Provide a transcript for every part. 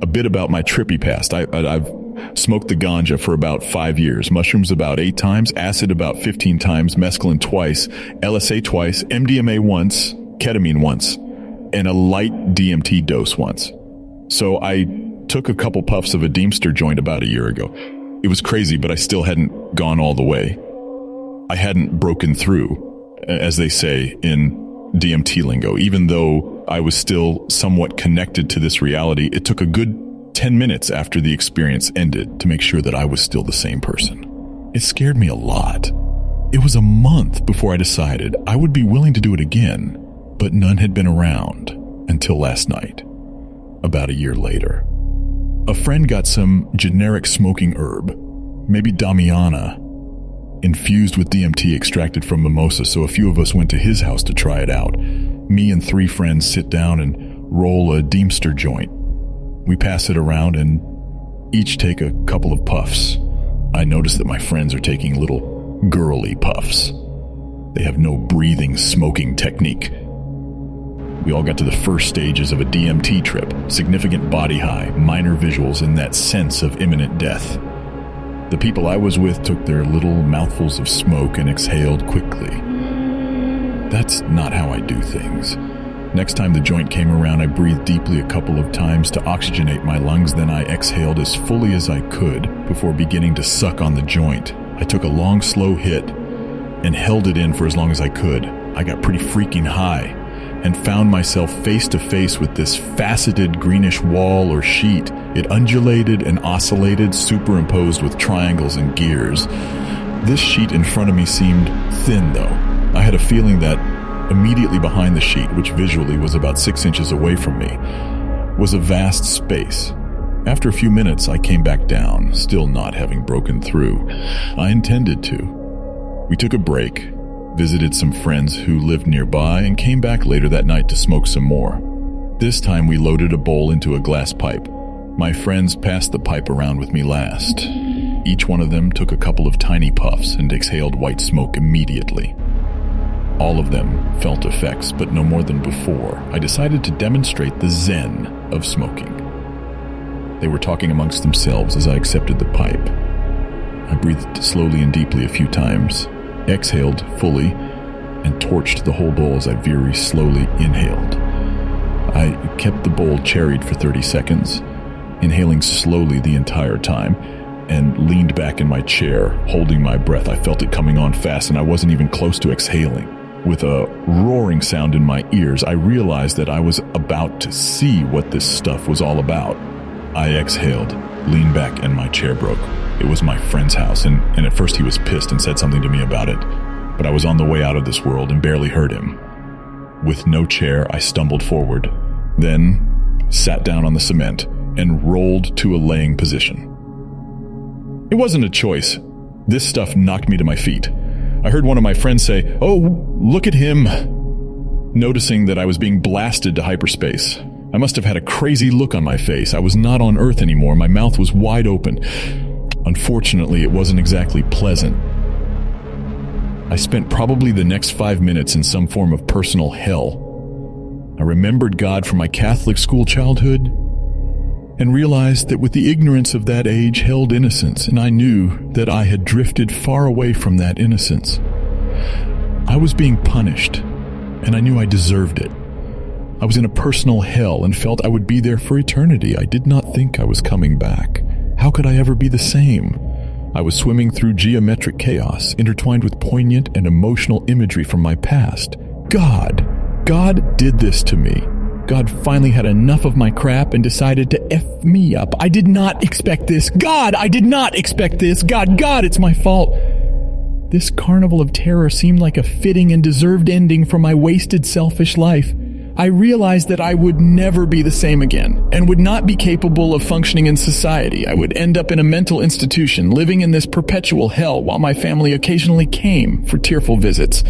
a bit about my trippy past. I've smoked the ganja for about 5 years, mushrooms about 8 times, acid about 15 times, mescaline twice, LSA twice, MDMA once, ketamine once, and a light DMT dose once. So I took a couple puffs of a Deemster joint about a year ago. It was crazy, but I still hadn't gone all the way. I hadn't broken through, as they say in DMT lingo. Even though I was still somewhat connected to this reality, it took a good 10 minutes after the experience ended to make sure that I was still the same person. It scared me a lot. It was a month before I decided I would be willing to do it again, but none had been around until last night, about a year later. A friend got some generic smoking herb, maybe Damiana, infused with DMT extracted from mimosa, so a few of us went to his house to try it out. Me and 3 friends sit down and roll a Deemster joint. We pass it around and each take a couple of puffs. I notice that my friends are taking little girly puffs. They have no breathing smoking technique. We all got to the first stages of a DMT trip, significant body high, minor visuals, and that sense of imminent death. The people I was with took their little mouthfuls of smoke and exhaled quickly. That's not how I do things. Next time the joint came around, I breathed deeply a couple of times to oxygenate my lungs, then I exhaled as fully as I could before beginning to suck on the joint. I took a long, slow hit and held it in for as long as I could. I got pretty freaking high and found myself face to face with this faceted greenish wall or sheet. It undulated and oscillated, superimposed with triangles and gears. This sheet in front of me seemed thin, though. I had a feeling that immediately behind the sheet, which visually was about 6 inches away from me, was a vast space. After a few minutes, I came back down, still not having broken through. I intended to. We took a break, visited some friends who lived nearby, and came back later that night to smoke some more. This time we loaded a bowl into a glass pipe. My friends passed the pipe around with me last. Each one of them took a couple of tiny puffs and exhaled white smoke immediately. All of them felt effects, but no more than before. I decided to demonstrate the zen of smoking. They were talking amongst themselves as I accepted the pipe. I breathed slowly and deeply a few times, exhaled fully, and torched the whole bowl as I very slowly inhaled. I kept the bowl cherried for 30 seconds, inhaling slowly the entire time, and leaned back in my chair, holding my breath. I felt it coming on fast, and I wasn't even close to exhaling. With a roaring sound in my ears, I realized that I was about to see what this stuff was all about. I exhaled, leaned back, and my chair broke. It was my friend's house, and at first he was pissed and said something to me about it, but I was on the way out of this world and barely heard him. With no chair, I stumbled forward, then sat down on the cement and rolled to a laying position. It wasn't a choice. This stuff knocked me to my feet. I heard one of my friends say, "Oh, look at him," noticing that I was being blasted to hyperspace. I must have had a crazy look on my face. I was not on Earth anymore. My mouth was wide open. Unfortunately, it wasn't exactly pleasant. I spent probably the next 5 minutes in some form of personal hell. I remembered God from my Catholic school childhood and realized that with the ignorance of that age held innocence, and I knew that I had drifted far away from that innocence. I was being punished, and I knew I deserved it. I was in a personal hell and felt I would be there for eternity. I did not think I was coming back. How could I ever be the same? I was swimming through geometric chaos, intertwined with poignant and emotional imagery from my past. God did this to me. God finally had enough of my crap and decided to F me up. I did not expect this. God, I did not expect this. God, it's my fault. This carnival of terror seemed like a fitting and deserved ending for my wasted, selfish life. I realized that I would never be the same again and would not be capable of functioning in society. I would end up in a mental institution, living in this perpetual hell while my family occasionally came for tearful visits.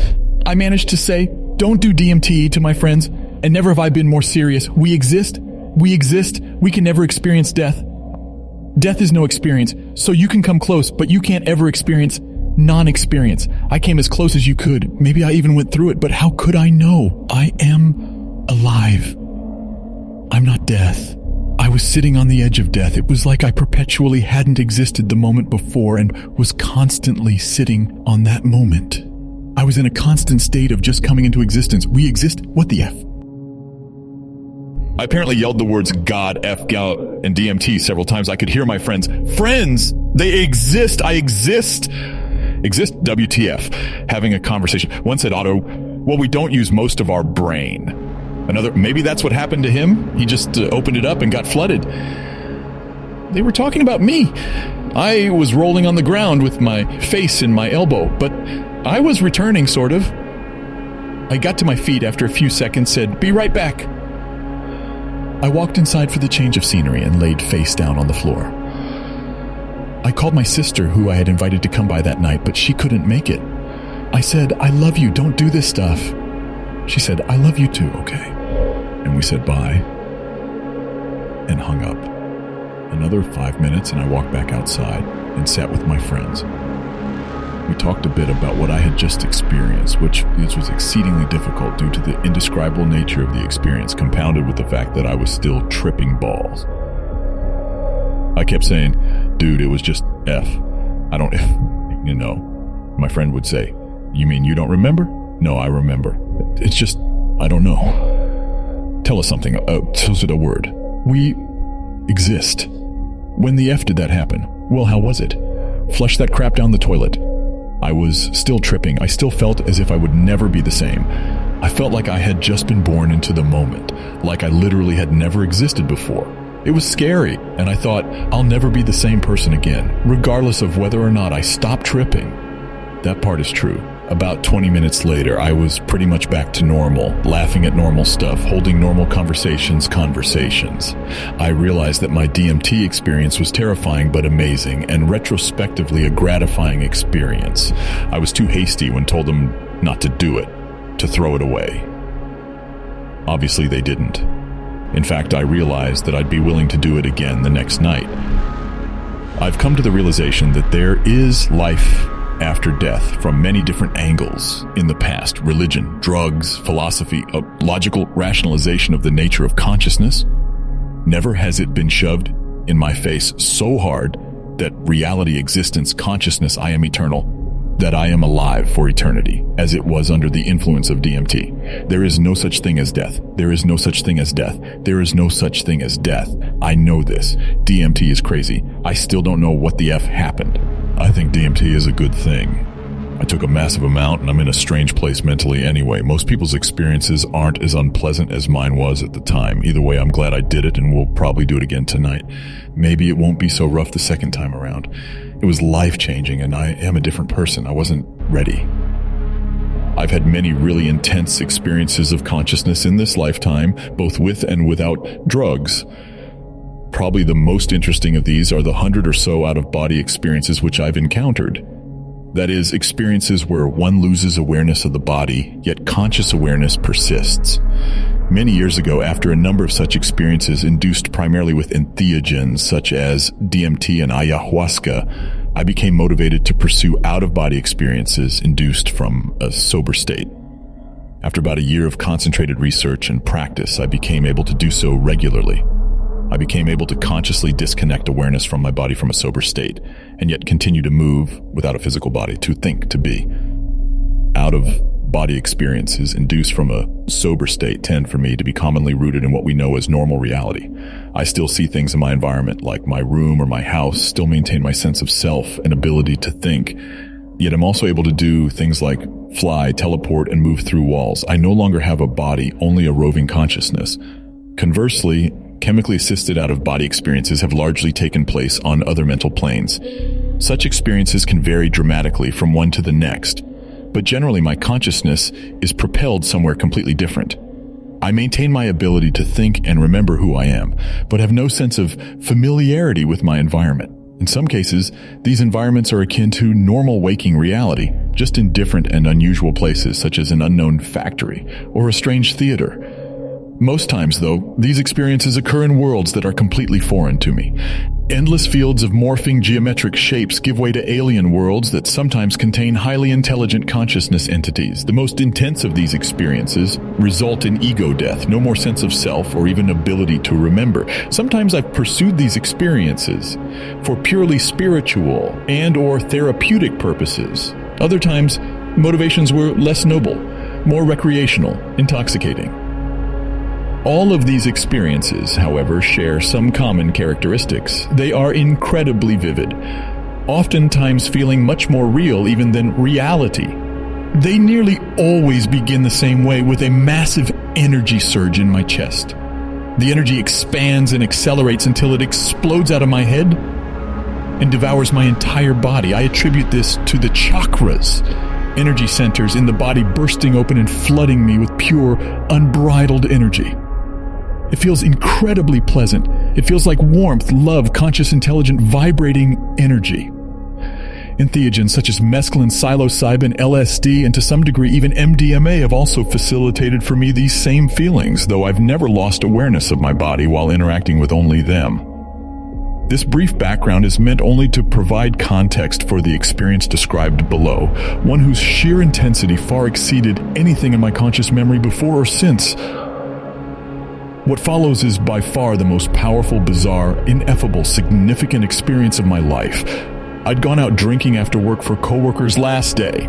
I managed to say, "Don't do DMT" to my friends, and never have I been more serious. We exist. We can never experience death. Death is no experience, so you can come close, but you can't ever experience non-experience. I came as close as you could. Maybe I even went through it, but how could I know? I am alive. I'm not death. I was was sitting on the edge of death. It was like I perpetually hadn't existed the moment before and was constantly sitting on that moment. I was in a constant state of just coming into existence. We exist? What the F? I apparently yelled the words God, F, Gal, and DMT several times. I could hear my friends, they exist, I exist, WTF, having a conversation. One said, Otto, well, we don't use most of our brain. Another, maybe that's what happened to him. He just opened it up and got flooded. They were talking about me. I was rolling on the ground with my face in my elbow, but I was returning, sort of. I got to my feet after a few seconds, said, be right back. I walked inside for the change of scenery and laid face down on the floor. I called my sister, who I had invited to come by that night, but she couldn't make it. I said, I love you, don't do this stuff. She said, I love you too, okay? And we said bye and hung up. Another 5 minutes and I walked back outside and sat with my friends. We talked a bit about what I had just experienced, which was exceedingly difficult due to the indescribable nature of the experience, compounded with the fact that I was still tripping balls. I kept saying, dude, it was just F. I don't, you know. My friend would say, you mean you don't remember? No, I remember. It's just, I don't know. Tell us something. Tell us a word. We exist. When the F did that happen? Well, how was it? Flush that crap down the toilet. I was still tripping. I still felt as if I would never be the same. I felt like I had just been born into the moment, like I literally had never existed before. It was scary, and I thought, I'll never be the same person again, regardless of whether or not I stop tripping. That part is true. About 20 minutes later, I was pretty much back to normal, laughing at normal stuff, holding normal conversations. I realized that my DMT experience was terrifying but amazing, and retrospectively a gratifying experience. I was too hasty when told them not to do it, to throw it away. Obviously they didn't. In fact, I realized that I'd be willing to do it again the next night. I've come to the realization that there is life after death from many different angles in the past: religion, drugs, philosophy, a logical rationalization of the nature of consciousness. Never has it been shoved in my face so hard that reality, existence, consciousness, I am eternal, that I am alive for eternity, as it was under the influence of DMT. There is no such thing as death. There is no such thing as death. There is no such thing as death. I know this. DMT is crazy. I still don't know what the F happened. I think DMT is a good thing. I took a massive amount and I'm in a strange place mentally anyway. Most people's experiences aren't as unpleasant as mine was at the time. Either way, I'm glad I did it and we'll probably do it again tonight. Maybe it won't be so rough the second time around. It was life-changing and I am a different person. I wasn't ready. I've had many really intense experiences of consciousness in this lifetime, both with and without drugs. Probably the most interesting of these are the 100 or so out-of-body experiences which I've encountered. That is, experiences where one loses awareness of the body, yet conscious awareness persists. Many years ago, after a number of such experiences induced primarily with entheogens such as DMT and ayahuasca, I became motivated to pursue out-of-body experiences induced from a sober state. After about a year of concentrated research and practice, I became able to do so regularly. I became able to consciously disconnect awareness from my body from a sober state, and yet continue to move without a physical body, to think, to be. Out-of-body experiences induced from a sober state tend for me to be commonly rooted in what we know as normal reality. I still see things in my environment, like my room or my house, still maintain my sense of self and ability to think, yet I'm also able to do things like fly, teleport, and move through walls. I no longer have a body, only a roving consciousness. Conversely, chemically assisted out-of-body experiences have largely taken place on other mental planes. Such experiences can vary dramatically from one to the next, but generally my consciousness is propelled somewhere completely different. I maintain my ability to think and remember who I am, but have no sense of familiarity with my environment. In some cases, these environments are akin to normal waking reality, just in different and unusual places, such as an unknown factory or a strange theater. Most times, though, these experiences occur in worlds that are completely foreign to me. Endless fields of morphing geometric shapes give way to alien worlds that sometimes contain highly intelligent consciousness entities. The most intense of these experiences result in ego death, no more sense of self or even ability to remember. Sometimes I've pursued these experiences for purely spiritual and/or therapeutic purposes. Other times, motivations were less noble, more recreational, intoxicating. All of these experiences, however, share some common characteristics. They are incredibly vivid, oftentimes feeling much more real even than reality. They nearly always begin the same way, with a massive energy surge in my chest. The energy expands and accelerates until it explodes out of my head and devours my entire body. I attribute this to the chakras, energy centers in the body bursting open and flooding me with pure, unbridled energy. It feels incredibly pleasant. It feels like warmth, love, conscious, intelligent, vibrating energy. Entheogens such as mescaline, psilocybin, LSD, and to some degree even MDMA have also facilitated for me these same feelings, though I've never lost awareness of my body while interacting with only them. This brief background is meant only to provide context for the experience described below, one whose sheer intensity far exceeded anything in my conscious memory before or since. What follows is by far the most powerful, bizarre, ineffable, significant experience of my life. I'd gone out drinking after work for coworkers last day.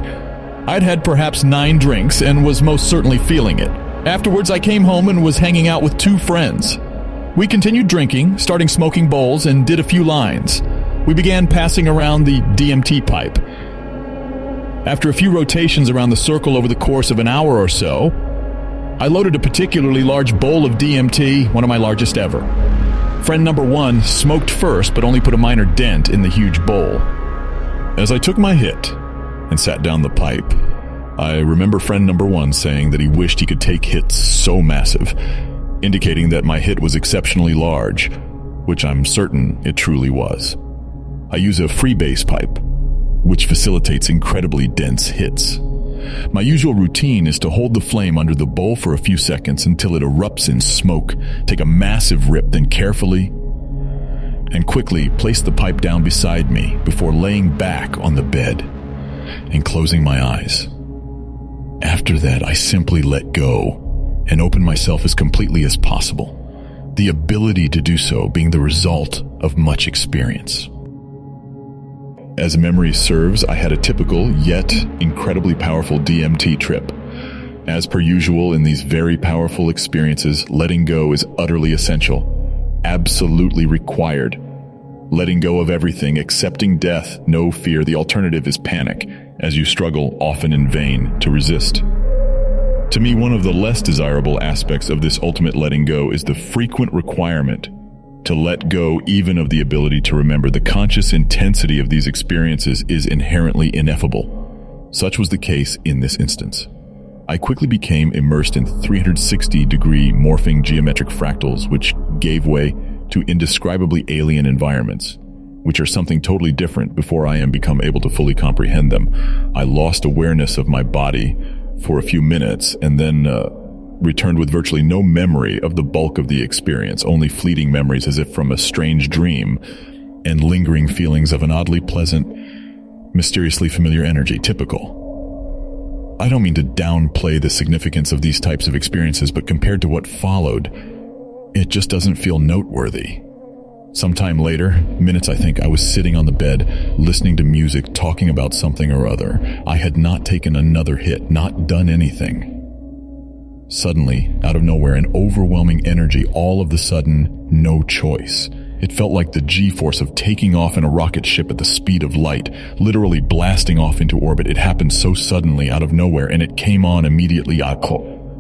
I'd had perhaps 9 drinks and was most certainly feeling it. Afterwards, I came home and was hanging out with 2 friends. We continued drinking, starting smoking bowls, and did a few lines. We began passing around the DMT pipe. After a few rotations around the circle over the course of an hour or so, I loaded a particularly large bowl of DMT, one of my largest ever. Friend number 1 smoked first, but only put a minor dent in the huge bowl. As I took my hit and sat down the pipe, I remember friend number 1 saying that he wished he could take hits so massive, indicating that my hit was exceptionally large, which I'm certain it truly was. I use a freebase pipe, which facilitates incredibly dense hits. My usual routine is to hold the flame under the bowl for a few seconds until it erupts in smoke, take a massive rip, then carefully and quickly place the pipe down beside me before laying back on the bed and closing my eyes. After that, I simply let go and open myself as completely as possible, the ability to do so being the result of much experience. As memory serves, I had a typical, yet incredibly powerful DMT trip. As per usual in these very powerful experiences, letting go is utterly essential, absolutely required. Letting go of everything, accepting death, no fear. The alternative is panic, as you struggle, often in vain, to resist. To me, one of the less desirable aspects of this ultimate letting go is the frequent requirement to let go even of the ability to remember. The conscious intensity of these experiences is inherently ineffable. Such was the case in this instance. I quickly became immersed in 360-degree morphing geometric fractals, which gave way to indescribably alien environments, which are something totally different before I am become able to fully comprehend them. I lost awareness of my body for a few minutes and then returned with virtually no memory of the bulk of the experience, only fleeting memories as if from a strange dream and lingering feelings of an oddly pleasant, mysteriously familiar energy, typical. I don't mean to downplay the significance of these types of experiences, but compared to what followed, it just doesn't feel noteworthy. Sometime later, minutes I think, I was sitting on the bed, listening to music, talking about something or other. I had not taken another hit, not done anything. Suddenly, out of nowhere, an overwhelming energy, all of the sudden, no choice. It felt like the G-force of taking off in a rocket ship at the speed of light, literally blasting off into orbit. It happened so suddenly, out of nowhere, and it came on immediately,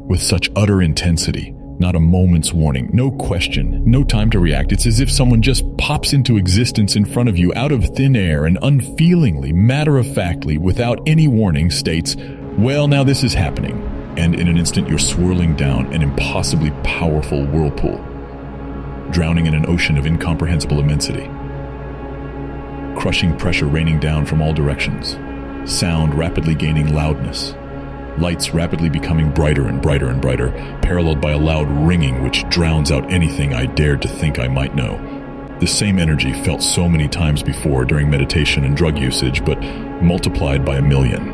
with such utter intensity. Not a moment's warning, no question, no time to react. It's as if someone just pops into existence in front of you out of thin air and unfeelingly, matter-of-factly, without any warning, states, "Well, now this is happening." And in an instant, you're swirling down an impossibly powerful whirlpool, drowning in an ocean of incomprehensible immensity. Crushing pressure raining down from all directions, sound rapidly gaining loudness, lights rapidly becoming brighter and brighter and brighter, paralleled by a loud ringing which drowns out anything I dared to think I might know. The same energy felt so many times before during meditation and drug usage, but multiplied by 1,000,000.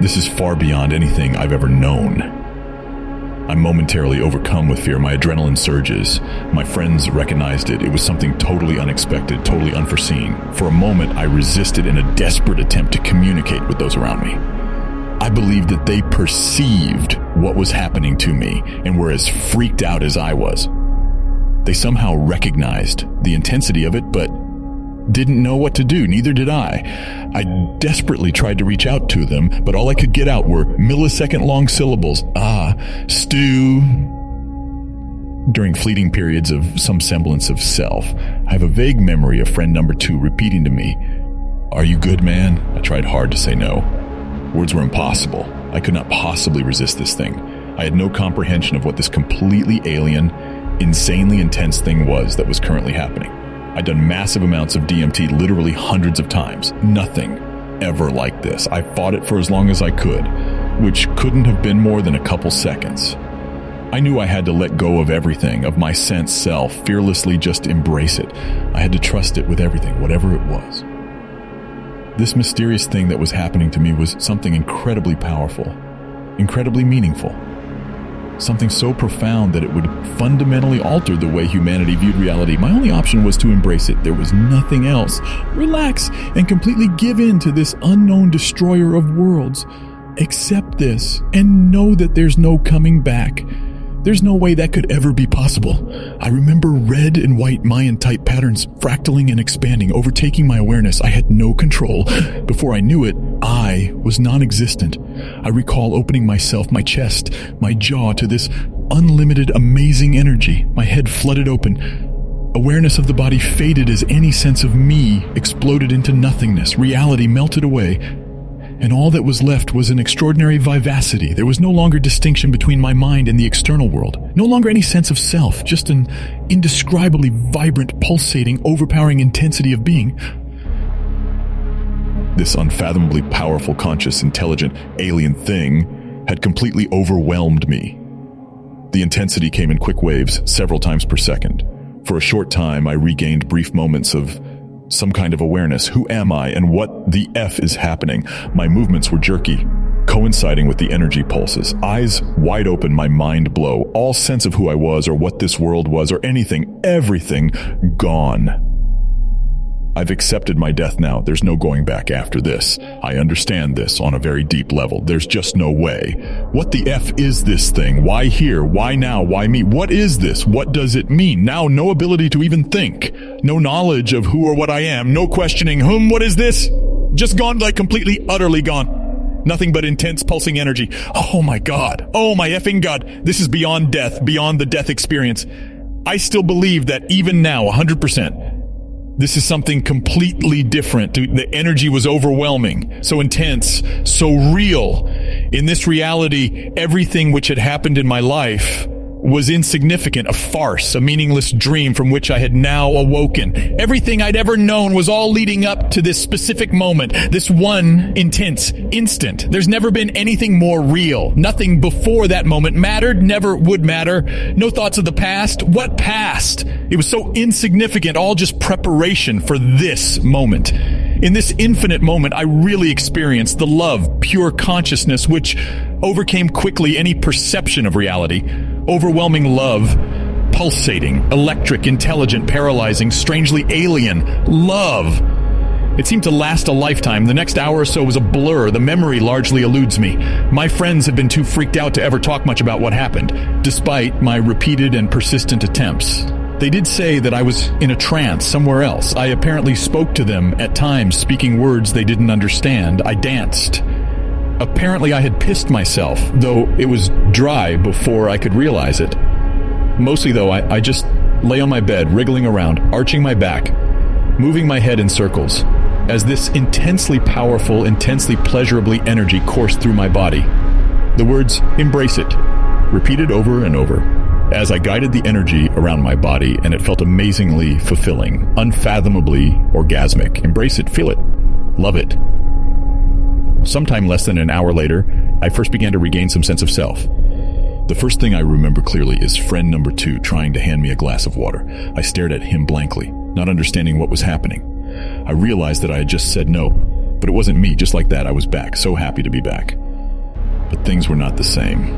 This is far beyond anything I've ever known. I'm momentarily overcome with fear. My adrenaline surges. My friends recognized it. It was something totally unexpected, totally unforeseen. For a moment, I resisted in a desperate attempt to communicate with those around me. I believed that they perceived what was happening to me and were as freaked out as I was. They somehow recognized the intensity of it, but didn't know what to do. Neither did I. I desperately tried to reach out to them, but all I could get out were millisecond-long syllables. Stew. During fleeting periods of some semblance of self, I have a vague memory of friend number 2 repeating to me, "Are you good, man?" I tried hard to say no. Words were impossible. I could not possibly resist this thing. I had no comprehension of what this completely alien, insanely intense thing was that was currently happening. I'd done massive amounts of DMT literally hundreds of times. Nothing ever like this. I fought it for as long as I could, which couldn't have been more than a couple seconds. I knew I had to let go of everything, of my sense self, fearlessly just embrace it. I had to trust it with everything, whatever it was. This mysterious thing that was happening to me was something incredibly powerful, incredibly meaningful. Something so profound that it would fundamentally alter the way humanity viewed reality. My only option was to embrace it. There was nothing else. Relax and completely give in to this unknown destroyer of worlds. Accept this and know that there's no coming back. There's no way that could ever be possible. I remember red and white Mayan-type patterns fractaling and expanding, overtaking my awareness. I had no control. Before I knew it, I was non-existent. I recall opening myself, my chest, my jaw to this unlimited, amazing energy. My head flooded open. Awareness of the body faded as any sense of me exploded into nothingness. Reality melted away. And all that was left was an extraordinary vivacity. There was no longer distinction between my mind and the external world. No longer any sense of self, just an indescribably vibrant, pulsating, overpowering intensity of being. This unfathomably powerful, conscious, intelligent, alien thing had completely overwhelmed me. The intensity came in quick waves, several times per second. For a short time, I regained brief moments of some kind of awareness. Who am I and what the F is happening? My movements were jerky, coinciding with the energy pulses. Eyes wide open, my mind blow. All sense of who I was or what this world was or anything, everything gone. I've accepted my death now. There's no going back after this. I understand this on a very deep level. There's just no way. What the F is this thing? Why here? Why now? Why me? What is this? What does it mean? Now, no ability to even think. No knowledge of who or what I am. No questioning whom, what is this? Just gone, like completely, utterly gone. Nothing but intense pulsing energy. Oh my God. Oh my effing God. This is beyond death, beyond the death experience. I still believe that even now, 100%. This is something completely different. The energy was overwhelming, so intense, so real. In this reality, everything which had happened in my life was insignificant, a farce, a meaningless dream from which I had now awoken. Everything I'd ever known was all leading up to this specific moment, this one intense instant. There's never been anything more real. Nothing before that moment mattered, never would matter. No thoughts of the past. What past? It was so insignificant, all just preparation for this moment. In this infinite moment, I really experienced the love, pure consciousness, which overcame quickly any perception of reality. Overwhelming love, pulsating, electric, intelligent, paralyzing, strangely alien love. It seemed to last a lifetime. The next hour or so was a blur. The memory largely eludes me. My friends have been too freaked out to ever talk much about what happened, despite my repeated and persistent attempts. They did say that I was in a trance somewhere else. I apparently spoke to them at times, speaking words they didn't understand. I danced. Apparently I had pissed myself, though it was dry before I could realize it. Mostly though, I just lay on my bed, wriggling around, arching my back, moving my head in circles, as this intensely powerful, intensely pleasurably energy coursed through my body. The words, "embrace it," repeated over and over, as I guided the energy around my body, and it felt amazingly fulfilling, unfathomably orgasmic. Embrace it, feel it, love it. Sometime less than an hour later, I first began to regain some sense of self. The first thing I remember clearly is friend number 2 trying to hand me a glass of water. I stared at him blankly, not understanding what was happening. I realized that I had just said no, but it wasn't me. Just like that, I was back, so happy to be back. But things were not the same.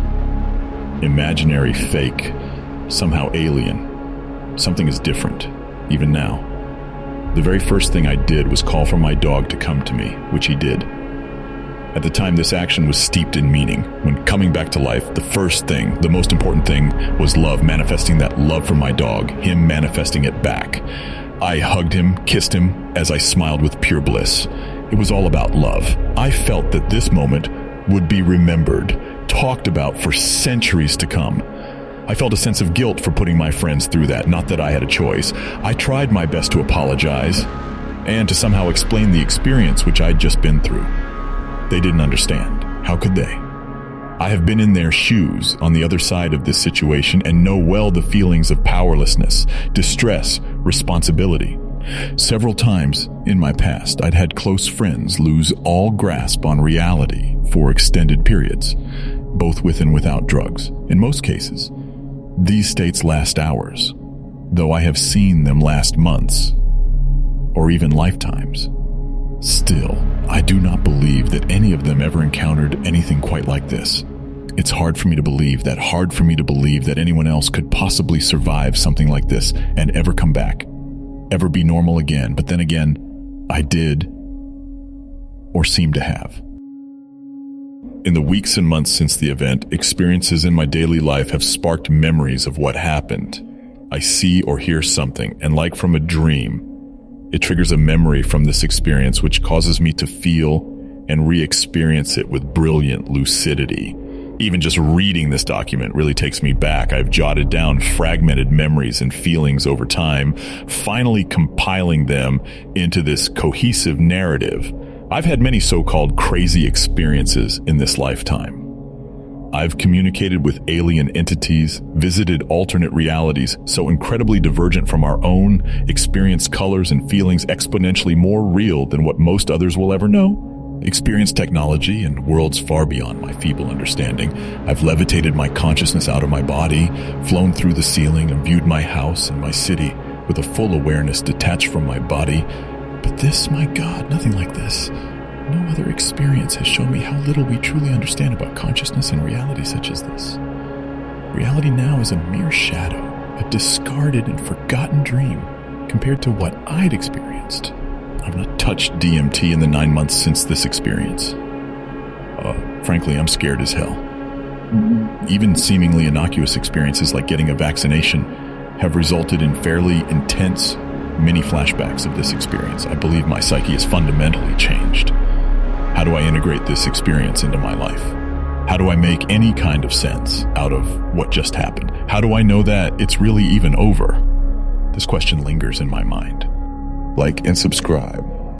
Imaginary, fake, somehow alien. Something is different, even now. The very first thing I did was call for my dog to come to me, which he did. At the time, this action was steeped in meaning. When coming back to life, the first thing, the most important thing, was love, manifesting that love for my dog, him manifesting it back. I hugged him, kissed him, as I smiled with pure bliss. It was all about love. I felt that this moment would be remembered, talked about for centuries to come. I felt a sense of guilt for putting my friends through that, not that I had a choice. I tried my best to apologize and to somehow explain the experience which I'd just been through. They didn't understand. How could they? I have been in their shoes on the other side of this situation and know well the feelings of powerlessness, distress, responsibility. Several times in my past, I'd had close friends lose all grasp on reality for extended periods, both with and without drugs. In most cases, these states last hours, though I have seen them last months or even lifetimes. Still, I do not believe that any of them ever encountered anything quite like this. It's hard for me to believe that anyone else could possibly survive something like this and ever come back, ever be normal again. But then again, I did, or seem to have. In the weeks and months since the event, experiences in my daily life have sparked memories of what happened. I see or hear something, and like from a dream, it triggers a memory from this experience which causes me to feel and re-experience it with brilliant lucidity. Even just reading this document really takes me back. I've jotted down fragmented memories and feelings over time, finally compiling them into this cohesive narrative. I've had many so-called crazy experiences in this lifetime. I've communicated with alien entities, visited alternate realities so incredibly divergent from our own, experienced colors and feelings exponentially more real than what most others will ever know, experienced technology and worlds far beyond my feeble understanding. I've levitated my consciousness out of my body, flown through the ceiling and viewed my house and my city with a full awareness detached from my body. But this, my God, nothing like this. No other experience has shown me how little we truly understand about consciousness and reality such as this. Reality now is a mere shadow, a discarded and forgotten dream compared to what I'd experienced. I've not touched DMT in the 9 months since this experience. Frankly, I'm scared as hell. Even seemingly innocuous experiences like getting a vaccination have resulted in fairly intense mini flashbacks of this experience. I believe my psyche is fundamentally changed. How do I integrate this experience into my life? How do I make any kind of sense out of what just happened? How do I know that it's really even over? This question lingers in my mind. Like and subscribe.